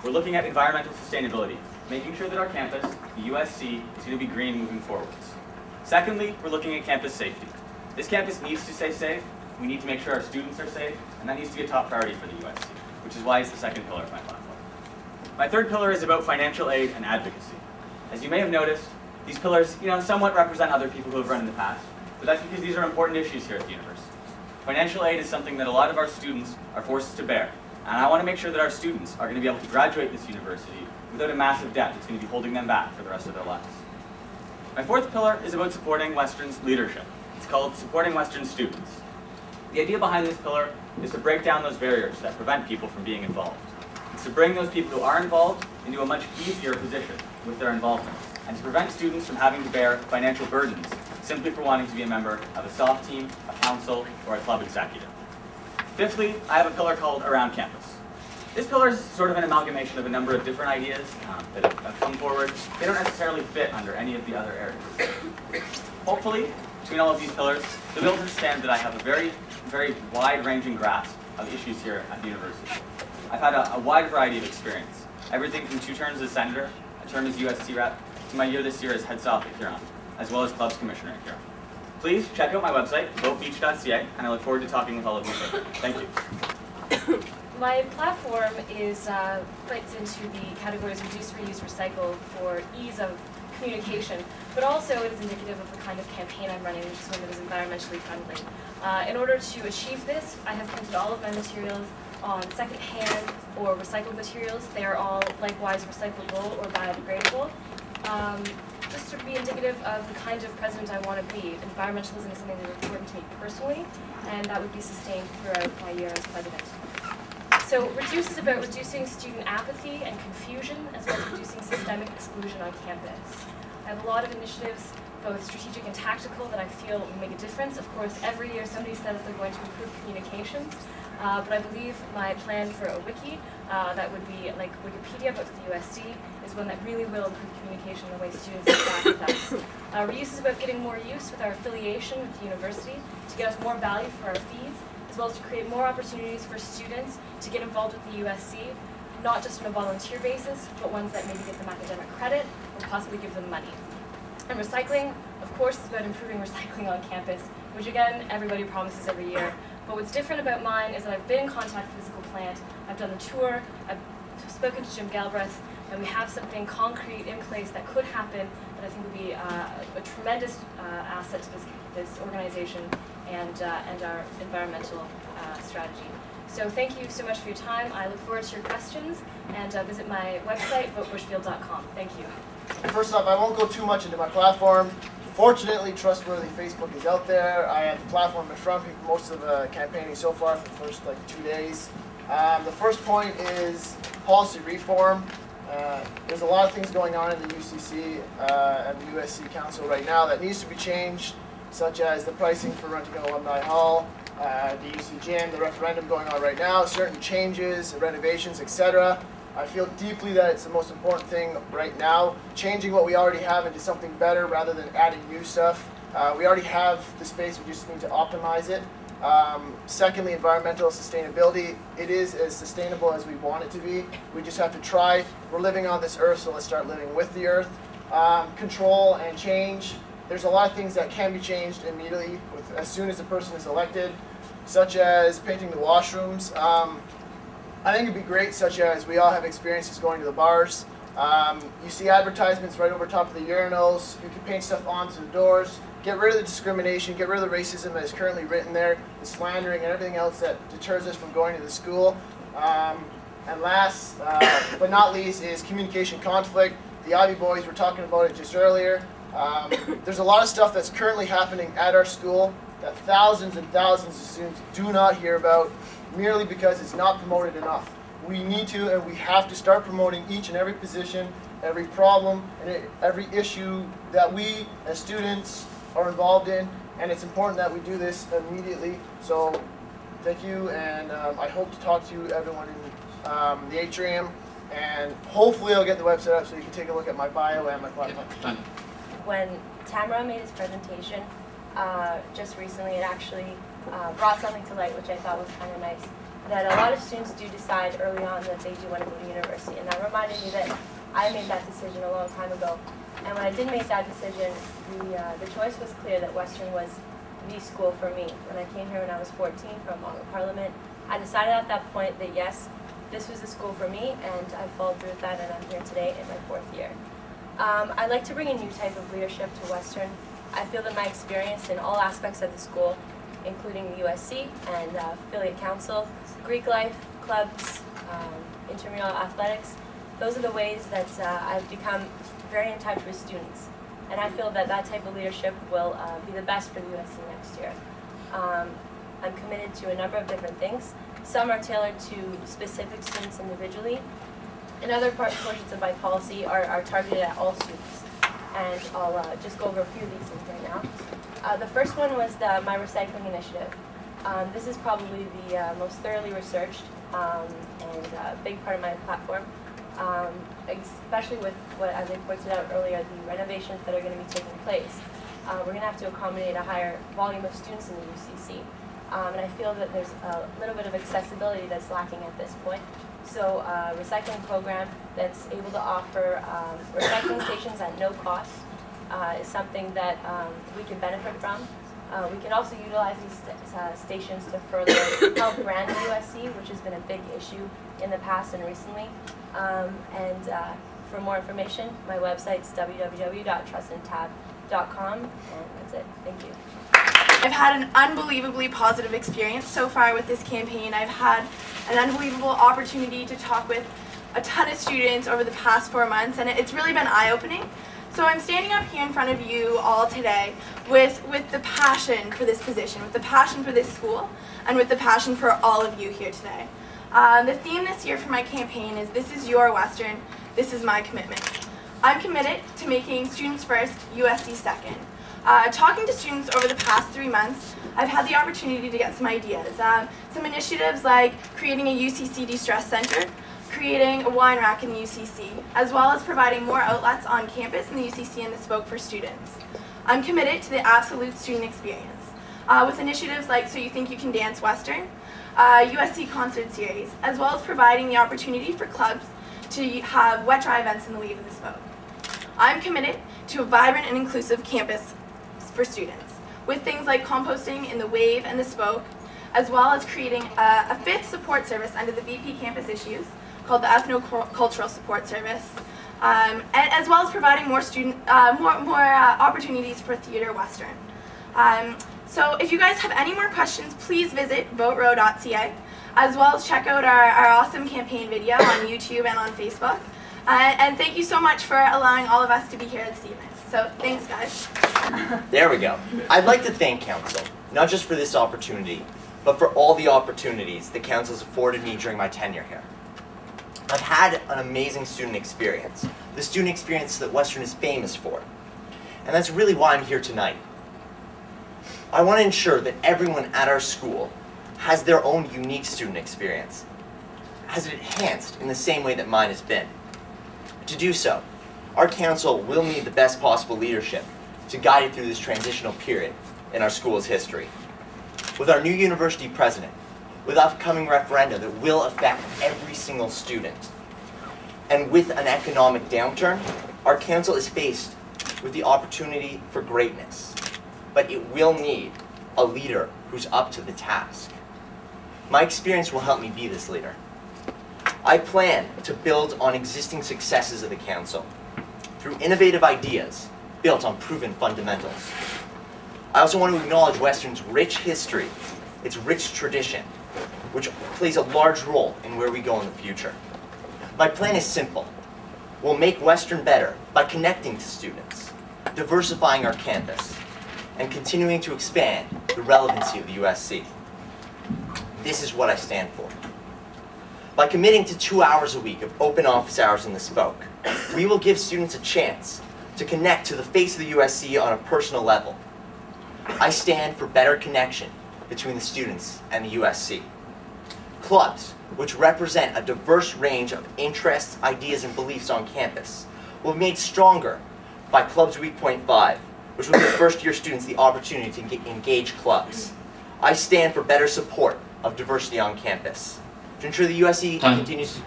we're looking at environmental sustainability, making sure that our campus, the USC, is going to be green moving forwards. Secondly, we're looking at campus safety. This campus needs to stay safe. We need to make sure our students are safe, and that needs to be a top priority for the USC, which is why it's the second pillar of my platform. My third pillar is about financial aid and advocacy. As you may have noticed, these pillars, somewhat represent other people who have run in the past, but that's because these are important issues here at the university. Financial aid is something that a lot of our students are forced to bear, and I want to make sure that our students are going to be able to graduate this university without a massive debt that's going to be holding them back for the rest of their lives. My fourth pillar is about supporting Western's leadership. It's called Supporting Western Students. The idea behind this pillar is to break down those barriers that prevent people from being involved. It's to bring those people who are involved into a much easier position with their involvement, and to prevent students from having to bear financial burdens simply for wanting to be a member of a soft team, a council, or a club executive. Fifthly, I have a pillar called Around Campus. This pillar is sort of an amalgamation of a number of different ideas that have come forward. They don't necessarily fit under any of the other areas. Hopefully, between all of these pillars, you'll be able to understand that I have a very, very wide-ranging grasp of issues here at the university. I've had a wide variety of experience, everything from 2 terms as senator, a term as USC rep, to my year this year as head soft at Huron, as well as clubs commissioner at Huron. Please check out my website, votebeach.ca, and I look forward to talking with all of you further. Thank you. My platform fits into the categories reduce, reuse, recycle for ease of communication, but also it is indicative of the kind of campaign I'm running, which is one that is environmentally friendly. In order to achieve this, I have printed all of my materials on second-hand or recycled materials. They are all likewise recyclable or biodegradable. Just to be indicative of the kind of president I want to be. Environmentalism is something that is important to me personally, and that would be sustained throughout my year as president. So reduce is about reducing student apathy and confusion, as well as reducing systemic exclusion on campus. I have a lot of initiatives, both strategic and tactical, that I feel will make a difference. Of course, every year somebody says they're going to improve communications, but I believe my plan for a wiki, that would be like Wikipedia, but for the USC, is one that really will improve communication in the way students interact with us. Reuse is about getting more use with our affiliation with the university to get us more value for our fees, as well as to create more opportunities for students to get involved with the USC, not just on a volunteer basis, but ones that maybe give them academic credit or possibly give them money. And recycling, of course, is about improving recycling on campus, which again, everybody promises every year. But what's different about mine is that I've been in contact with the physical plant, I've done the tour, I've spoken to Jim Galbraith, and we have something concrete in place that could happen that I think would be a tremendous asset to this organization and our environmental strategy. So thank you so much for your time. I look forward to your questions, and visit my website, votebushfield.com. Thank you. First off, I won't go too much into my platform. Fortunately, Trustworthy Facebook is out there. I have the platform in front of me for most of the campaigning so far for the first 2 days. The first point is policy reform. There's a lot of things going on in the UCC and the USC Council right now that needs to be changed, such as the pricing for renting an alumni hall, the UC Gym, the referendum going on right now, certain changes, renovations, etc. I feel deeply that it's the most important thing right now, changing what we already have into something better rather than adding new stuff. We already have the space, we just need to optimize it. Secondly, environmental sustainability. It is as sustainable as we want it to be. We just have to try. We're living on this earth, so let's start living with the earth. Control and change. There's a lot of things that can be changed immediately as soon as a person is elected, such as painting the washrooms. I think it'd be great, such as we all have experiences going to the bars. You see advertisements right over top of the urinals. You can paint stuff onto the doors. Get rid of the discrimination, get rid of the racism that is currently written there, the slandering and everything else that deters us from going to the school. And last but not least is communication conflict. The Ivy boys were talking about it just earlier. There's a lot of stuff that's currently happening at our school that thousands and thousands of students do not hear about, merely because it's not promoted enough. We need to and we have to start promoting each and every position, every problem, and every issue that we as students are involved in, and it's important that we do this immediately. So thank you, and I hope to talk to everyone in the atrium, and hopefully I'll get the website up so you can take a look at my bio and my platform. When Tamara made his presentation just recently, it actually brought something to light, which I thought was kind of nice, that a lot of students do decide early on that they do want to go to university, and that reminded me that I made that decision a long time ago. And when I did make that decision, the choice was clear that Western was the school for me. When I came here when I was 14 from Parliament, I decided at that point that yes, this was the school for me, and I followed through with that, and I'm here today in my 4th year. I'd like to bring a new type of leadership to Western. I feel that my experience in all aspects of the school, including the USC and affiliate council, Greek life, clubs, intramural athletics, those are the ways that I've become very in touch with students. And I feel that that type of leadership will be the best for the USC next year. I'm committed to a number of different things. Some are tailored to specific students individually, and other portions of my policy are targeted at all students. And I'll just go over a few of these things right now. The first one was my recycling initiative. This is probably the most thoroughly researched and big part of my platform, especially with what, as I pointed out earlier, the renovations that are going to be taking place. We're going to have to accommodate a higher volume of students in the UCC. And I feel that there's a little bit of accessibility that's lacking at this point. So a recycling program that's able to offer recycling stations at no cost is something that we can benefit from. We can also utilize these stations to further help brand the USC, which has been a big issue in the past and recently. For more information, my website's www.trustandtab.com, and that's it. Thank you. I've had an unbelievably positive experience so far with this campaign. I've had an unbelievable opportunity to talk with a ton of students over the past 4 months, and it's really been eye-opening. So I'm standing up here in front of you all today with the passion for this position, with the passion for this school, and with the passion for all of you here today. The theme this year for my campaign is "This is your Western, this is my commitment." I'm committed to making students first, USC second. Talking to students over the past 3 months, I've had the opportunity to get some ideas. Some initiatives like creating a UCC de-stress center, creating a wine rack in the UCC, as well as providing more outlets on campus in the UCC and the Spoke for students. I'm committed to the absolute student experience, with initiatives like So You Think You Can Dance Western, USC concert series, as well as providing the opportunity for clubs to have wet dry events in the Wave and the Spoke. I'm committed to a vibrant and inclusive campus for students, with things like composting in the Wave and the Spoke, as well as creating a 5th support service under the VP Campus Issues called the Ethno-Cultural Support Service, as well as providing more opportunities for Theatre Western. So if you guys have any more questions, please visit voterow.ca, as well as check out our awesome campaign video on YouTube and on Facebook. And thank you so much for allowing all of us to be here this evening. So thanks, guys. There we go. I'd like to thank Council, not just for this opportunity, but for all the opportunities the Council has afforded me during my tenure here. I've had an amazing student experience, the student experience that Western is famous for. And that's really why I'm here tonight. I want to ensure that everyone at our school has their own unique student experience, has it enhanced in the same way that mine has been. To do so, our council will need the best possible leadership to guide it through this transitional period in our school's history. With our new university president, with upcoming referenda that will affect every single student, and with an economic downturn, our council is faced with the opportunity for greatness, but it will need a leader who's up to the task. My experience will help me be this leader. I plan to build on existing successes of the council through innovative ideas built on proven fundamentals. I also want to acknowledge Western's rich history, its rich tradition, which plays a large role in where we go in the future. My plan is simple. We'll make Western better by connecting to students, diversifying our campus, and continuing to expand the relevancy of the USC. This is what I stand for. By committing to 2 hours a week of open office hours in the Spoke, we will give students a chance to connect to the face of the USC on a personal level. I stand for better connection between the students and the USC. Clubs, which represent a diverse range of interests, ideas, and beliefs on campus, will be made stronger by Clubs Week 0.5, which will give first-year students the opportunity to engage clubs. I stand for better support of diversity on campus. To ensure the USC continues